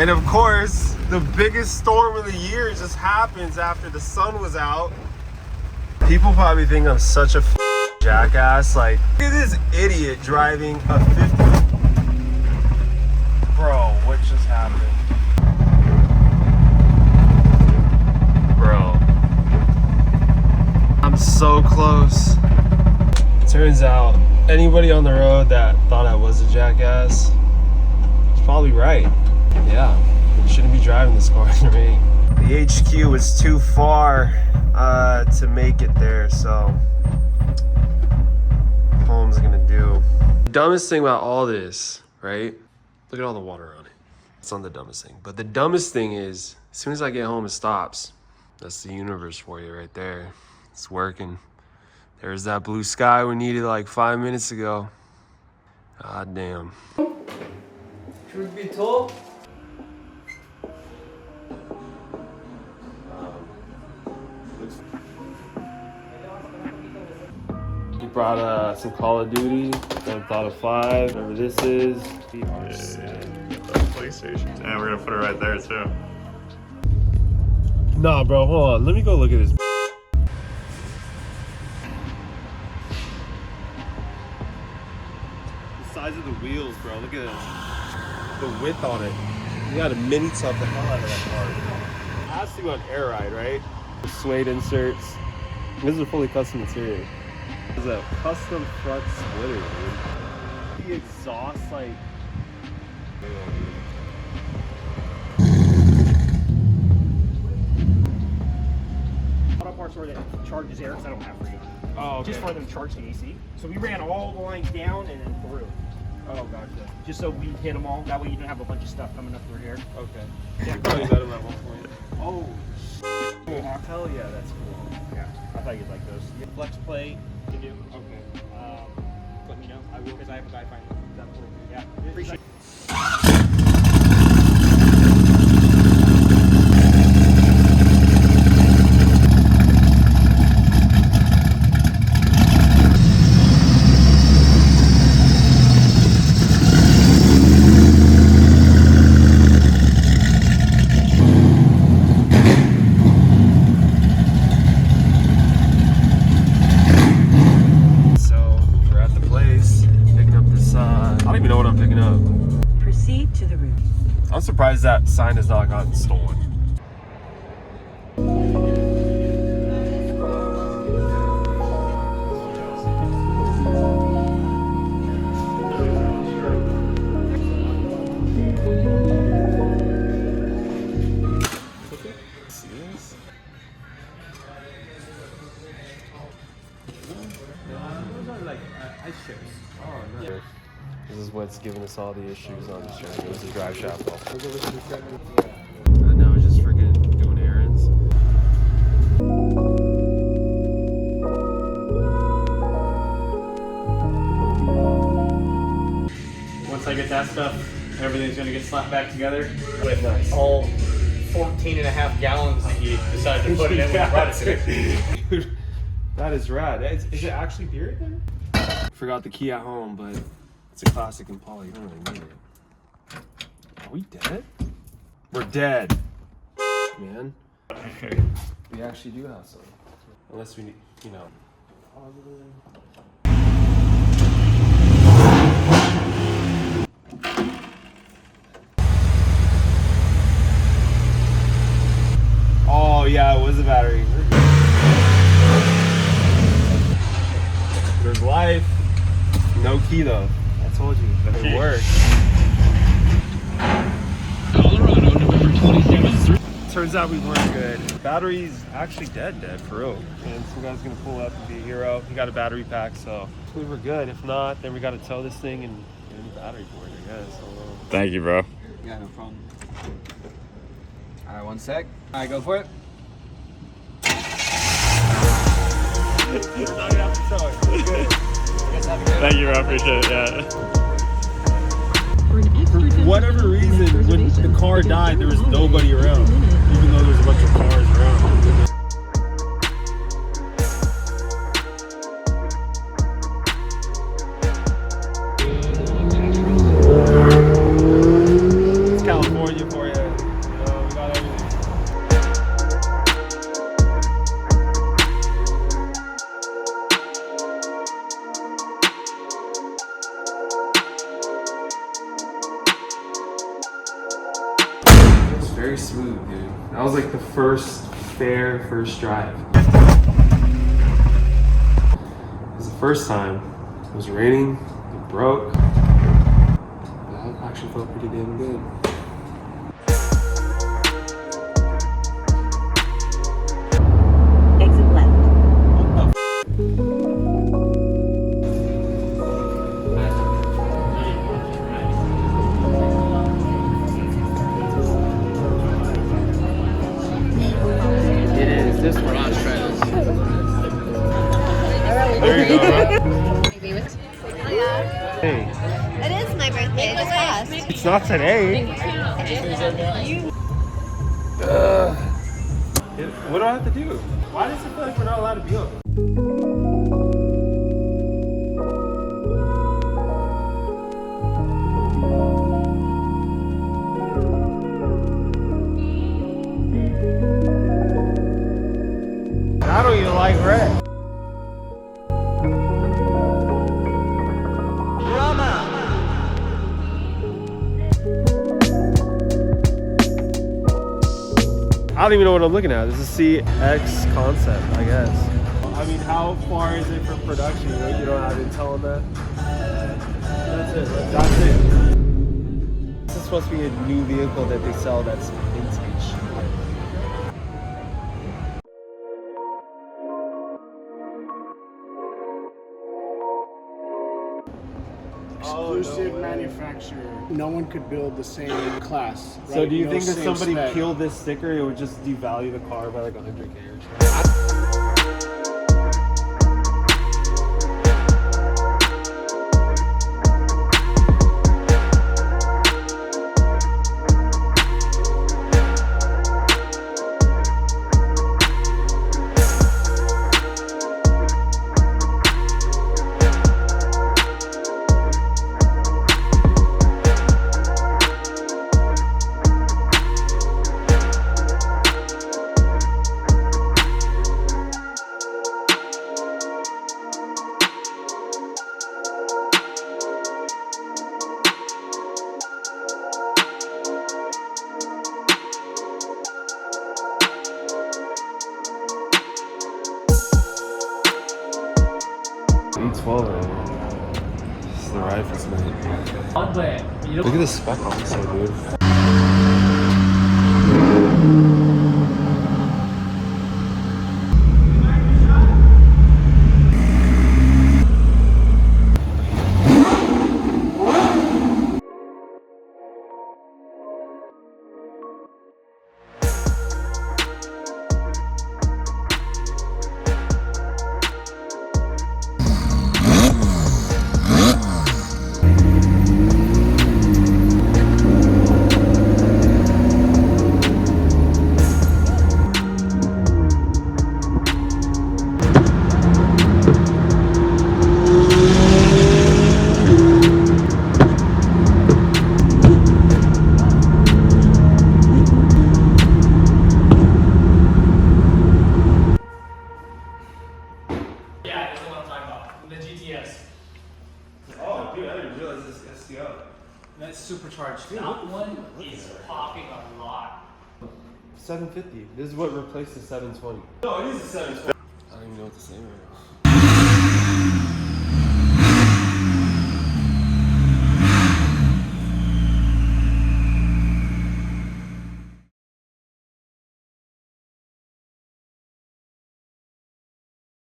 And of course, the biggest storm of the year just happens after the sun was out. People probably think I'm such a jackass. Like, look at this idiot driving a 50. Bro, what just happened? Bro. I'm so close. Turns out, anybody on the road that thought I was a jackass is probably right. Yeah, you shouldn't be driving this car in the rain. The HQ was too far to make it there, so home's gonna do. The dumbest thing about all this, right? Look at all the water on it. It's not the dumbest thing. But the dumbest thing is, as soon as I get home, it stops. That's the universe for you right there. It's working. There's that blue sky we needed like 5 minutes ago. God damn. Truth be told, he brought some Call of Duty, then thought of 5, whatever this is. PlayStation. And we're gonna put it right there too. Nah, bro, hold on. Let me go look at this. The size of the wheels, bro. Look at the width on it. You got a mini top the hell out of that car. It has to go on air ride, right? Suede inserts. This is a fully custom interior. This is a custom front splitter, dude. The exhaust, like. Auto parts where that charges air, because I don't have freedom. Oh, okay. Just for them to charge the AC. So we ran all the lines down and then through. Oh, gotcha. Just so we hit them all. That way you don't have a bunch of stuff coming up through here. Okay. Yeah. You probably met him at one point. Oh, Cool. Hell yeah, that's cool. yeah. I thought you'd like those. Flex plate, you do. Okay. Let me know. I will, because I have a guy find that for me. Yeah. Appreciate it. I'm surprised that sign has not gotten stolen. This is what's giving us all the issues on this journey. It was the drive shaft fault. I know, it's just freaking doing errands. once I get that stuff, everything's gonna get slapped back together. With nice. All 14.5 gallons that you decided to put it in when you brought it to me. Dude, that is rad. Is it actually beer there? Forgot the key at home, but it's a classic Impala. You don't really need it. Are we dead? We're dead, man. We actually do have some. Unless we need, you know. Oh yeah, it was a battery. There's life. No key though. I told you, but it worked. Colorado, November 27th. Turns out we weren't good. Battery's actually dead for real. And some guy's gonna pull up and be a hero. He got a battery pack, so we were good. If not, then we gotta tow this thing and get a new battery for it, I guess. Thank you, bro. Yeah, no problem. Alright, 1 sec. Alright, go for it. Thank you, bro. Appreciate it. Yeah. For whatever reason, when the car died, there was nobody around, even though there's a bunch of cars around. It's California for you. very smooth, dude. That was like the first drive. It was the first time. It was raining, it broke. That actually felt pretty damn good. Exit left. It is. This one. There you go, bro. Hey, It is my birthday. It just passed. it's not today. What do I have to do? Why does it feel like we're not allowed to be on? I don't even like red. I don't even know what I'm looking at. This is Cx Concept, I guess. I mean, how far is it from production? You don't have intel on that? That's it. That's it. This is supposed to be a new vehicle that they sell that's vintage. Exclusive manufacturer. No one could build the same class. Right? So do you No think that same somebody spec. peeled this sticker, it would just devalue the car by like 100K or something? E12 right now. This is the ride for tonight. Look at this spec also, dude. Oh, dude, I didn't realize this STO. That's supercharged. Dude, That one is popping a lot. 750. This is what replaced the 720. No, it is a 720. I don't even know what to say right now.